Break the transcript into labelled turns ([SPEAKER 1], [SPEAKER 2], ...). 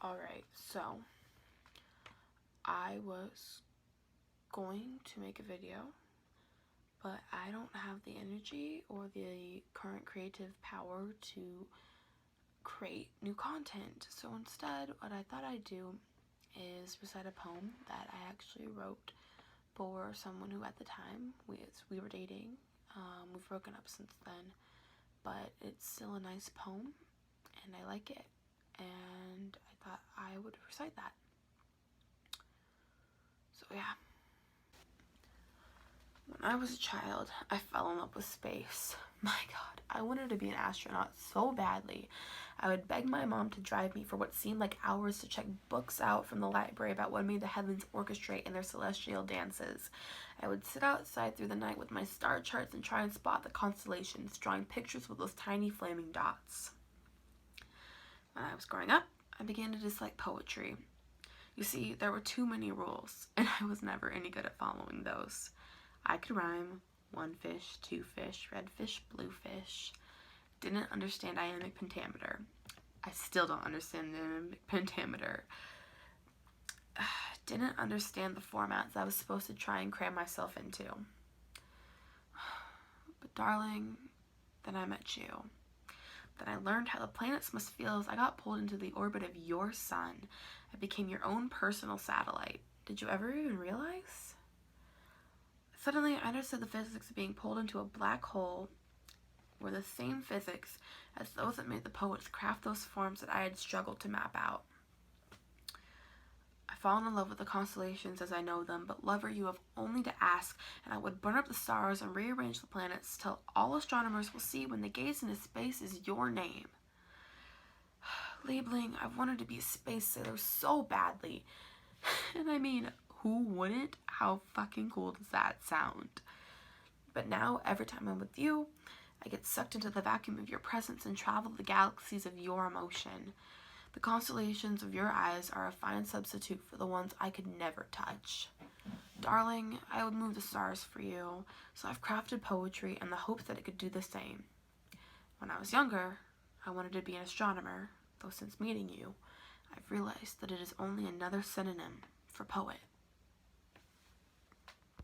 [SPEAKER 1] Alright, so I was going to make a video, but I don't have the energy or the current creative power to create new content. So instead, what I thought I'd do is recite a poem that I actually wrote for someone who at the time we were dating. We've broken up since then, but it's still a nice poem and I like it, and I thought I would recite that. So yeah. When I was a child, I fell in love with space. My god, I wanted to be an astronaut so badly. I would beg my mom to drive me for what seemed like hours to check books out from the library about what made the heavens orchestrate in their celestial dances. I would sit outside through the night with my star charts and try and spot the constellations, drawing pictures with those tiny flaming dots. When I was growing up, I began to dislike poetry. You see, there were too many rules, and I was never any good at following those. I could rhyme 1 fish, 2 fish, red fish, blue fish. Didn't understand iambic pentameter. I still don't understand the iambic pentameter. Didn't understand the formats I was supposed to try and cram myself into. But darling, then I met you. Then I learned how the planets must feel as I got pulled into the orbit of your sun. I became your own personal satellite. Did you ever even realize? Suddenly, I understood the physics of being pulled into a black hole were the same physics as those that made the poets craft those forms that I had struggled to map out. I've fallen in love with the constellations as I know them, but lover, you have only to ask, and I would burn up the stars and rearrange the planets till all astronomers will see when they gaze into space is your name. Labeling, I've wanted to be a space sailor so badly. And I mean, who wouldn't? How fucking cool does that sound? But now, every time I'm with you, I get sucked into the vacuum of your presence and travel the galaxies of your emotion. The constellations of your eyes are a fine substitute for the ones I could never touch. Darling, I would move the stars for you, so I've crafted poetry in the hopes that it could do the same. When I was younger, I wanted to be an astronomer, though since meeting you, I've realized that it is only another synonym for poet.